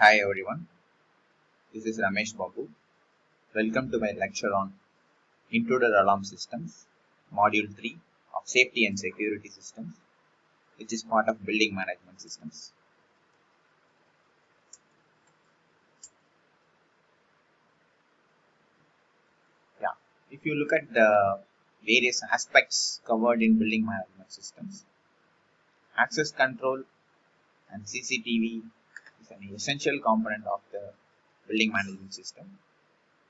Hi everyone, this is Ramesh Babu. Welcome to my lecture on Intruder Alarm Systems, Module 3 of Safety and Security Systems, which is part of Building Management Systems. If you look at the various aspects covered in Building Management Systems, access control and CCTV is an essential component of the Building Management System,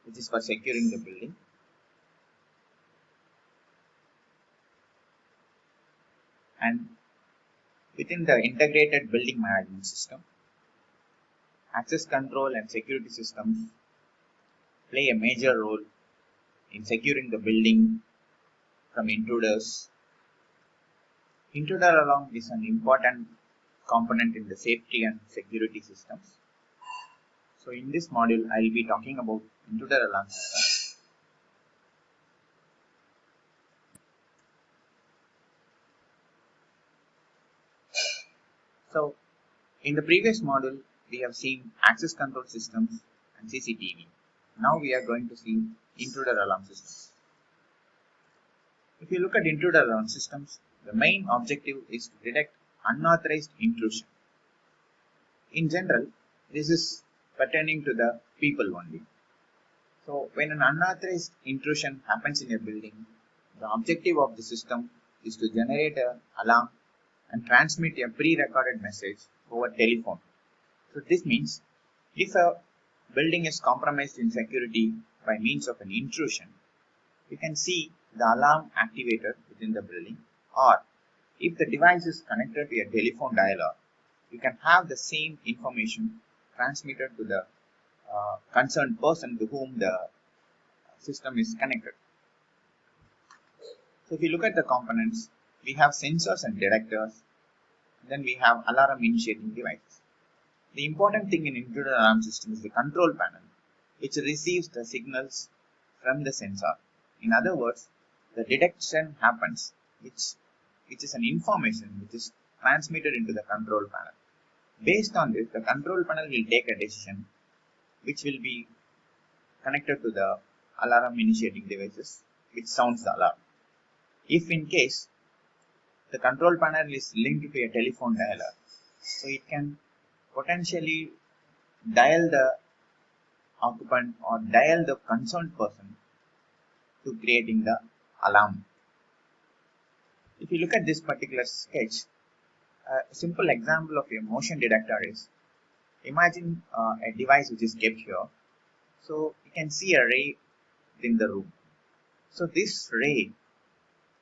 which is for securing the building. And within the integrated building management system, access control and security systems play a major role in securing the building from intruders. Intruder alarm is an important component in the safety and security systems. So in this module, I will be talking about intruder alarm systems. So in the previous module, we have seen access control systems and CCTV. Now we are going to see intruder alarm systems. If you look at intruder alarm systems, the main objective is to detect unauthorized intrusion. In general, this is pertaining to the people only. So when an unauthorized intrusion happens in a building, the objective of the system is to generate an alarm and transmit a pre-recorded message over telephone. So this means if a building is compromised in security by means of an intrusion, you can see the alarm activated within the building, or if the device is connected to a telephone dialer, you can have the same information transmitted to the concerned person to whom the system is connected. So if you look at the components, we have sensors and detectors, then we have alarm initiating devices. The important thing in intruder alarm system is the control panel, which receives the signals from the sensor. In other words, the detection happens, which is an information which is transmitted into the control panel. Based on this, the control panel will take a decision which will be connected to the alarm initiating devices, which sounds the alarm. If in case the control panel is linked to a telephone dialer, so it can potentially dial the occupant or dial the concerned person to creating the alarm. If you look at this particular sketch, a simple example of a motion detector is, imagine a device which is kept here. So you can see a ray in the room. So this ray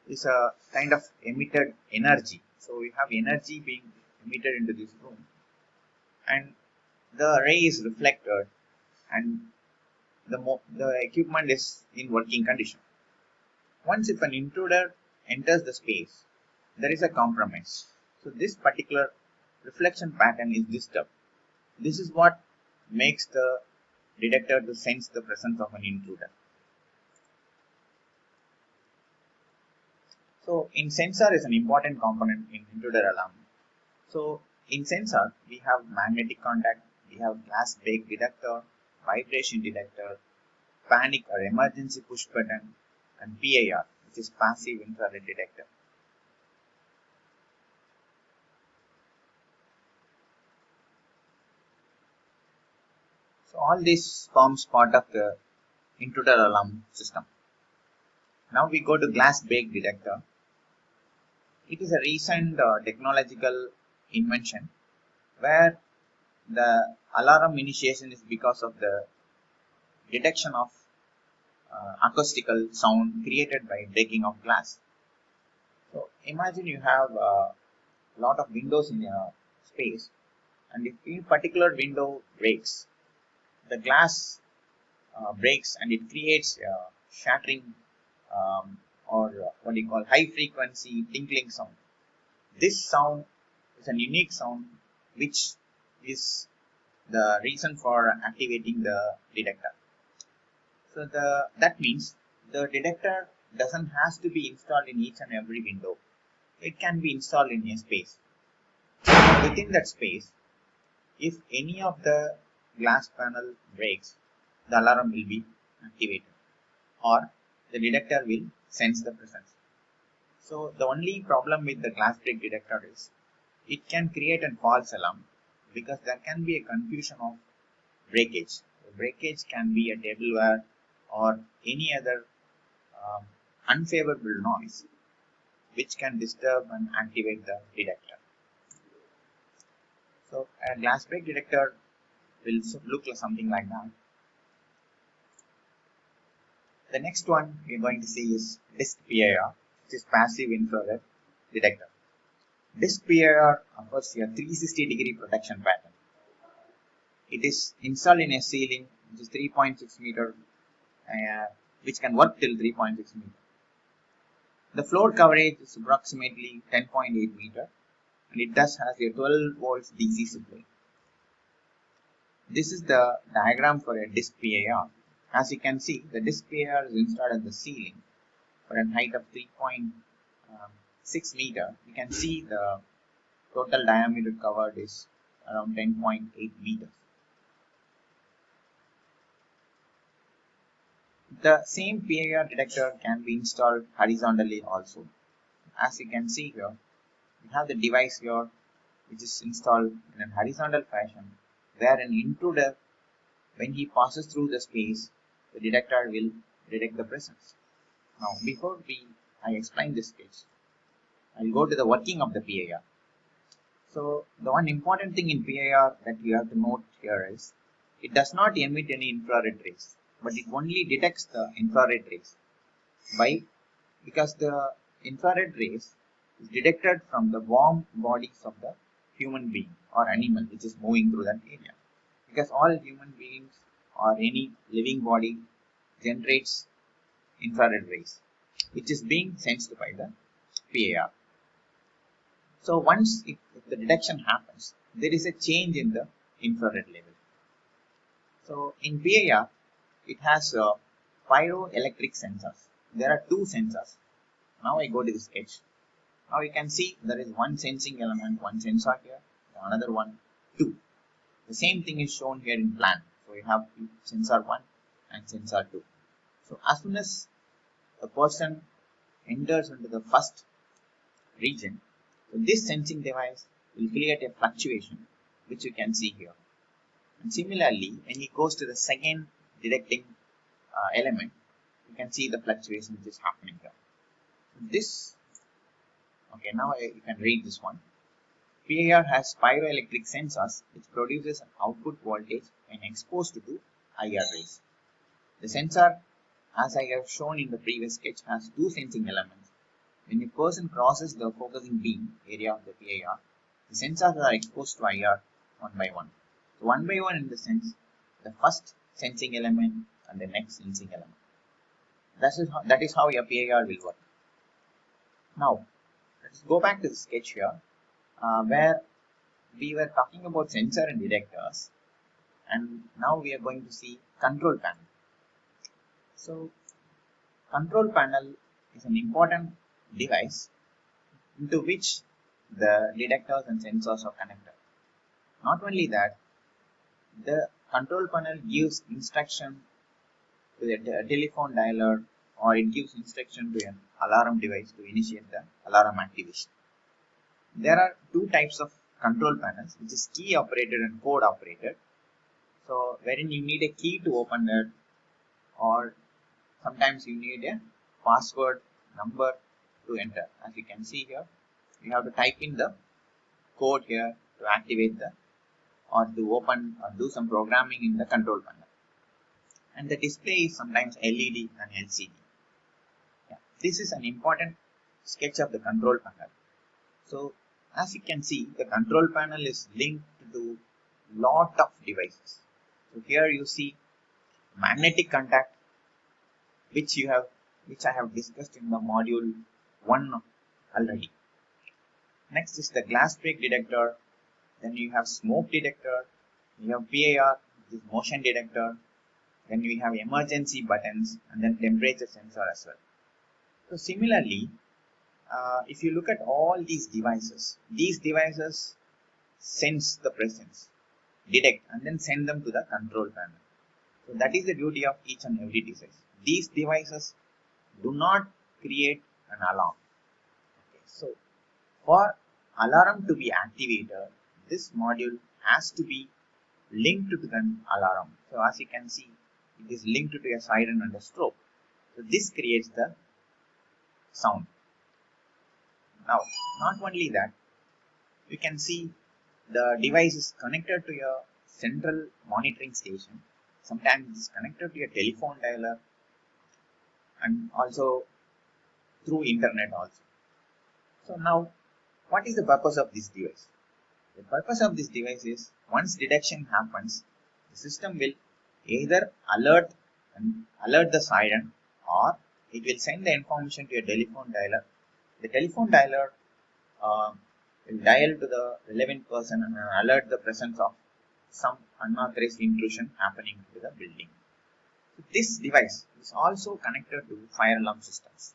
is a kind of emitted energy. So we have energy being emitted into this room, and the ray is reflected, and the equipment is in working condition. Once if an intruder enters the space, there is a compromise. So this particular reflection pattern is disturbed. This is what makes the detector to sense the presence of an intruder. So in sensor is an important component in intruder alarm. So in sensor, we have magnetic contact, we have glass break detector, vibration detector, panic or emergency push button, and PIR, which is passive infrared detector. So all this forms part of the intruder alarm system. Now we go to glass break detector. It is a recent technological invention where the alarm initiation is because of the detection of acoustical sound created by breaking of glass. So imagine you have a lot of windows in your space, and if a particular window breaks, the glass breaks and it creates a shattering or what you call high frequency tinkling sound. This sound is a unique sound which is the reason for activating the detector. So that means the detector doesn't have to be installed in each and every window. It can be installed in a space. Within that space, If any of the glass panel breaks, the alarm will be activated or the detector will sense the presence. So the only problem with the glass break detector is it can create a false alarm because there can be a confusion of breakage. The breakage can be a tableware or any other um, unfavorable noise which can disturb and activate the detector. So a glass break detector will look like something like that. The next one we are going to see is disk PIR, which is passive infrared detector. Disk PIR offers a 360-degree protection pattern. It is installed in a ceiling which is 3.6 meter, which can work till 3.6 meter. The floor coverage is approximately 10.8 meter, and it does has a 12 volts DC supply. This is the diagram for a disk PIR. As you can see, the disk PIR is installed at the ceiling for a height of 3.6 meter. You can see the total diameter covered is around 10.8 meters. The same PIR detector can be installed horizontally also. As you can see here, we have the device here which is installed in a horizontal fashion where an intruder, when he passes through the space, the detector will detect the presence. Now before I explain this sketch, I'll go to the working of the PIR. So the one important thing in PIR that you have to note here is it does not emit any infrared rays, but it only detects the infrared rays. Why? Because the infrared rays is detected from the warm bodies of the human being or animal which is moving through that area. Because all human beings or any living body generates infrared rays, which is being sensed by the PIR. So once if the detection happens, there is a change in the infrared level. So in PIR, it has pyroelectric sensors. There are two sensors. Now I go to the sketch. Now you can see there is one sensing element, one sensor here, another one, two. The same thing is shown here in plan. So you have sensor 1 and sensor 2. So as soon as a person enters into the first region, so this sensing device will create a fluctuation which you can see here. And similarly, when he goes to the second detecting element, you can see the fluctuation which is happening here. This, okay, now you can read this one. PIR has pyroelectric sensors which produces an output voltage when exposed to IR rays. The sensor, as I have shown in the previous sketch, has two sensing elements. When a person crosses the focusing beam area of the PIR, the sensors are exposed to IR one by one. So one by one in the sense, the first sensing element and the next sensing element. That is how a PIR will work. Now, let's go back to the sketch here, where we were talking about sensor and detectors, and now we are going to see control panel. So control panel is an important device into which the detectors and sensors are connected. Not only that, the control panel gives instruction to the telephone dialer, or it gives instruction to an alarm device to initiate the alarm activation. There are two types of control panels, which is key operated and code operated. So wherein you need a key to open it, or sometimes you need a password number to enter. As you can see here, you have to type in the code here to activate the or to open or do some programming in the control panel. And the display is sometimes LED and LCD. Yeah. This is an important sketch of the control panel. So as you can see, the control panel is linked to lot of devices. So here you see magnetic contact, which I have discussed in the module 1 already. Next is the glass break detector. Then you have smoke detector. You have PIR, which is motion detector. Then we have emergency buttons, and then temperature sensor as well. So similarly, if you look at all these devices sense the presence. detect and then send them to the control panel. So that is the duty of each and every device. These devices do not create an alarm. Okay. So for alarm to be activated, this module has to be linked to an alarm. So as you can see, it is linked to a siren and a strobe. So this creates the sound. Now, not only that, you can see the device is connected to a central monitoring station. Sometimes it is connected to a telephone dialer and also through internet also. So now, what is the purpose of this device? The purpose of this device is once detection happens, the system will either alert the siren, or it will send the information to a telephone dialer. The telephone dialer uh, will dial to the relevant person and alert the presence of some unauthorized intrusion happening to the building. So this device is also connected to fire alarm systems,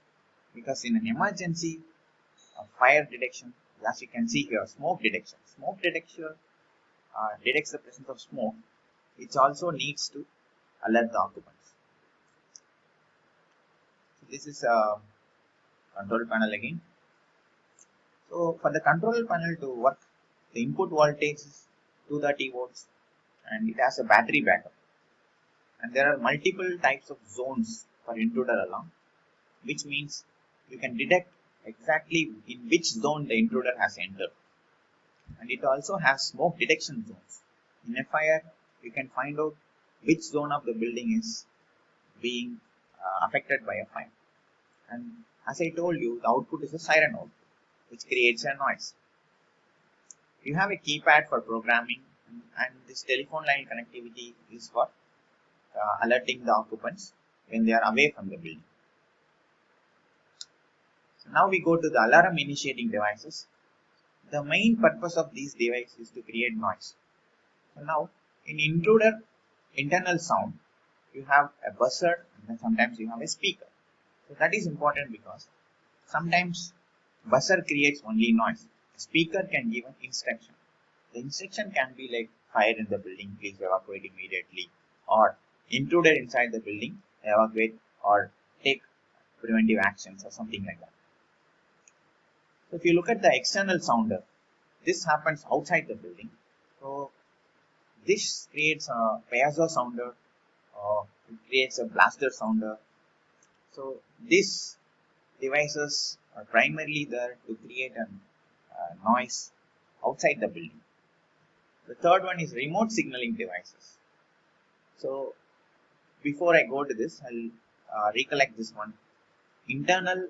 because in an emergency fire detection, as you can see here, smoke detection detects the presence of smoke, which also needs to alert the occupants. So this is a control panel again. So for the control panel to work, the input voltage is 230 volts and it has a battery backup. And there are multiple types of zones for intruder alarm, which means you can detect exactly in which zone the intruder has entered. And it also has smoke detection zones. In a fire, you can find out which zone of the building is being affected by a fire. And as I told you, the output is a siren output, which creates a noise. You have a keypad for programming, and this telephone line connectivity is for alerting the occupants when they are away from the building. So now we go to the alarm initiating devices. The main purpose of these devices is to create noise. So now in intruder internal sound, you have a buzzer and then sometimes you have a speaker. So that is important because sometimes buzzer creates only noise. A speaker can give an instruction. The instruction can be like fire in the building, please evacuate immediately, or intruder inside the building, evacuate or take preventive actions or something like that. So if you look at the external sounder, this happens outside the building. So this creates a piezo sounder, or it creates a blaster sounder. So these devices are primarily there to create a noise outside the building. The third one is remote signaling devices. So before I go to this, I'll recollect this one. Internal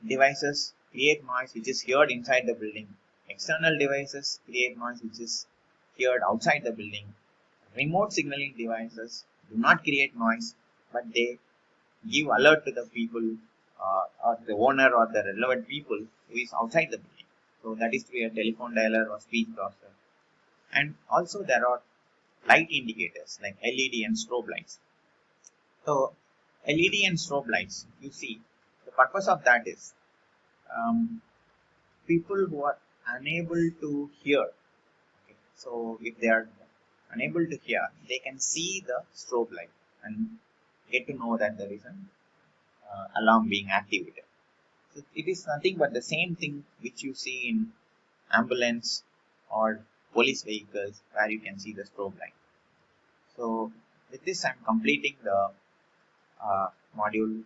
devices create noise which is heard inside the building. External devices create noise which is heard outside the building. Remote signaling devices do not create noise, but they give alert to the people or the owner or the relevant people who is outside the building. So that is through a telephone dialer or speech processor. And also there are light indicators like LED and strobe lights. So LED and strobe lights, you see, the purpose of that is people who are unable to hear. Okay, so if they are unable to hear, they can see the strobe light and get to know that there is an alarm being activated. So it is nothing but the same thing which you see in ambulance or police vehicles where you can see the strobe light. So with this, I'm completing the module